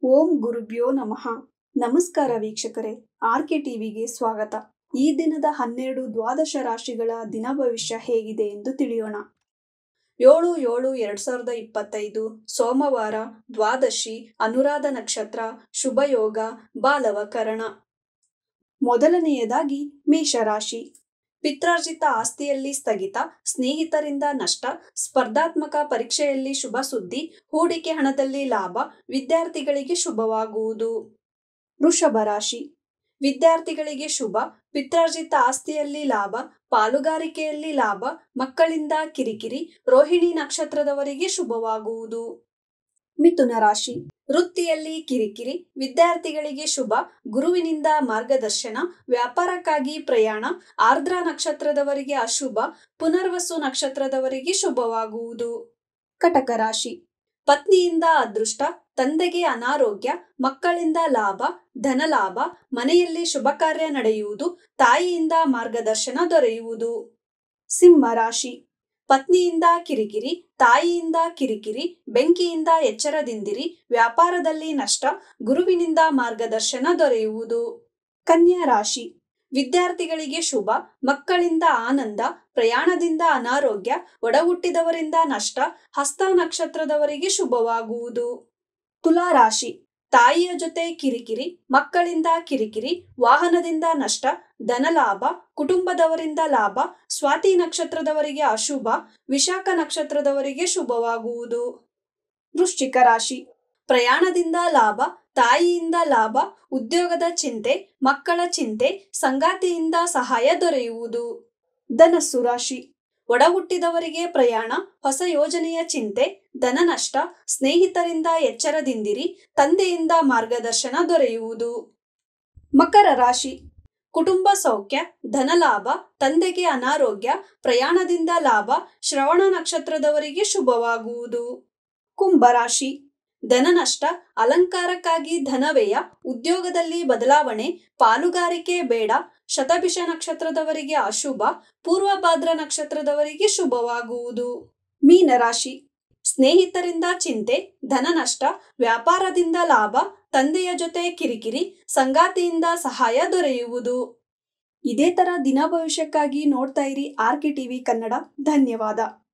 ಓಂ ಗುರುಭ್ಯೋ ನಮಃ. ನಮಸ್ಕಾರ ವೀಕ್ಷಕರೇ, ಆರ್ಕೆ ಟಿವಿಗೆ ಸ್ವಾಗತ. ಈ ದಿನದ 12 ದ್ವಾದಶ ರಾಶಿಗಳ ದಿನ ಭವಿಷ್ಯ ಹೇಗಿದೆ ಎಂದು ತಿಳಿಯೋಣ. 7/7/2025 ಸೋಮವಾರ, ದ್ವಾದಶಿ, ಅನುರಾಧ ನಕ್ಷತ್ರ, ಶುಭಯೋಗ, ಬಾಲವಕರಣ. ಮೊದಲನೆಯದಾಗಿ ಮೇಷರಾಶಿ. ಪಿತ್ರಾರ್ಜಿತ ಆಸ್ತಿಯಲ್ಲಿ ಸ್ಥಗಿತ, ಸ್ನೇಹಿತರಿಂದ ನಷ್ಟ, ಸ್ಪರ್ಧಾತ್ಮಕ ಪರೀಕ್ಷೆಯಲ್ಲಿ ಶುಭ ಸುದ್ದಿ, ಹೂಡಿಕೆ ಹಣದಲ್ಲಿ ಲಾಭ, ವಿದ್ಯಾರ್ಥಿಗಳಿಗೆ ಶುಭವಾಗುವುದು. ವೃಷಭ ರಾಶಿ. ವಿದ್ಯಾರ್ಥಿಗಳಿಗೆ ಶುಭ, ಪಿತ್ರಾರ್ಜಿತ ಆಸ್ತಿಯಲ್ಲಿ ಲಾಭ, ಪಾಲುಗಾರಿಕೆಯಲ್ಲಿ ಲಾಭ, ಮಕ್ಕಳಿಂದ ಕಿರಿಕಿರಿ, ರೋಹಿಣಿ ನಕ್ಷತ್ರದವರಿಗೆ ಶುಭವಾಗುವುದು. ಮಿಥುನ ರಾಶಿ. ವೃತ್ತಿಯಲ್ಲಿ ಕಿರಿಕಿರಿ, ವಿದ್ಯಾರ್ಥಿಗಳಿಗೆ ಶುಭ, ಗುರುವಿನಿಂದ ಮಾರ್ಗದರ್ಶನ, ವ್ಯಾಪಾರಕ್ಕಾಗಿ ಪ್ರಯಾಣ, ಆರ್ದ್ರ ನಕ್ಷತ್ರದವರಿಗೆ ಅಶುಭ, ಪುನರ್ವಸು ನಕ್ಷತ್ರದವರಿಗೆ ಶುಭವಾಗುವುದು. ಕಟಕ ರಾಶಿ. ಪತ್ನಿಯಿಂದ ಅದೃಷ್ಟ, ತಂದೆಗೆ ಅನಾರೋಗ್ಯ, ಮಕ್ಕಳಿಂದ ಲಾಭ, ಧನಲಾಭ, ಮನೆಯಲ್ಲಿ ಶುಭ ಕಾರ್ಯ ನಡೆಯುವುದು, ತಾಯಿಯಿಂದ ಮಾರ್ಗದರ್ಶನ ದೊರೆಯುವುದು. ಸಿಂಹ ರಾಶಿ. ಪತ್ನಿಯಿಂದ ಕಿರಿಕಿರಿ, ತಾಯಿಯಿಂದ ಕಿರಿಕಿರಿ, ಬೆಂಕಿಯಿಂದ ಎಚ್ಚರದಿಂದಿರಿ, ವ್ಯಾಪಾರದಲ್ಲಿ ನಷ್ಟ, ಗುರುವಿನಿಂದ ಮಾರ್ಗದರ್ಶನ ದೊರೆಯುವುದು. ಕನ್ಯಾ ರಾಶಿ. ವಿದ್ಯಾರ್ಥಿಗಳಿಗೆ ಶುಭ, ಮಕ್ಕಳಿಂದ ಆನಂದ, ಪ್ರಯಾಣದಿಂದ ಅನಾರೋಗ್ಯ, ಒಡಹುಟ್ಟಿದವರಿಂದ ನಷ್ಟ, ಹಸ್ತ ನಕ್ಷತ್ರದವರಿಗೆ ಶುಭವಾಗುವುದು. ತುಲಾ ರಾಶಿ. ತಾಯಿಯ ಜೊತೆ ಕಿರಿಕಿರಿ, ಮಕ್ಕಳಿಂದ ಕಿರಿಕಿರಿ, ವಾಹನದಿಂದ ನಷ್ಟ, ಧನಲಾಭ, ಕುಟುಂಬದವರಿಂದ ಲಾಭ, ಸ್ವಾತಿ ನಕ್ಷತ್ರದವರಿಗೆ ಅಶುಭ, ವಿಶಾಖ ನಕ್ಷತ್ರದವರಿಗೆ ಶುಭವಾಗುವುದು. ವೃಶ್ಚಿಕ ರಾಶಿ. ಪ್ರಯಾಣದಿಂದ ಲಾಭ, ತಾಯಿಯಿಂದ ಲಾಭ, ಉದ್ಯೋಗದ ಚಿಂತೆ, ಮಕ್ಕಳ ಚಿಂತೆ, ಸಂಗಾತಿಯಿಂದ ಸಹಾಯ ದೊರೆಯುವುದು. ಧನಸ್ಸು ರಾಶಿ. ಒಡಹುಟ್ಟಿದವರಿಗೆ ಪ್ರಯಾಣ, ಹೊಸ ಯೋಜನೆಯ ಚಿಂತೆ, ಧನ ನಷ್ಟ, ಸ್ನೇಹಿತರಿಂದ ಎಚ್ಚರದಿಂದಿರಿ, ತಂದೆಯಿಂದ ಮಾರ್ಗದರ್ಶನ ದೊರೆಯುವುದು. ಮಕರ ರಾಶಿ. ಕುಟುಂಬ ಸೌಖ್ಯ, ಧನಲಾಭ, ತಂದೆಗೆ ಅನಾರೋಗ್ಯ, ಪ್ರಯಾಣದಿಂದ ಲಾಭ, ಶ್ರವಣ ನಕ್ಷತ್ರದವರಿಗೆ ಶುಭವಾಗುವುದು. ಕುಂಭರಾಶಿ. ಧನ ನಷ್ಟ, ಅಲಂಕಾರಕ್ಕಾಗಿ ಧನವ್ಯಯ, ಉದ್ಯೋಗದಲ್ಲಿ ಬದಲಾವಣೆ, ಪಾಲುಗಾರಿಕೆ ಬೇಡ, ಶತಭಿಷ ನಕ್ಷತ್ರದವರಿಗೆ ಅಶುಭ, ಪೂರ್ವಭಾದ್ರ ನಕ್ಷತ್ರದವರಿಗೆ ಶುಭವಾಗುವುದು. ಮೀನರಾಶಿ. ಸ್ನೇಹಿತರಿಂದ ಚಿಂತೆ, ಧನ ನಷ್ಟ, ವ್ಯಾಪಾರದಿಂದ ಲಾಭ, ತಂದೆಯ ಜೊತೆ ಕಿರಿಕಿರಿ, ಸಂಗಾತಿಯಿಂದ ಸಹಾಯ ದೊರೆಯುವುದು. ಇದೇ ತರ ದಿನ ಭವಿಷ್ಯಕ್ಕಾಗಿ ನೋಡ್ತಾ ಇರಿ ಆರ್ಕೆ ಟಿವಿ ಕನ್ನಡ. ಧನ್ಯವಾದ.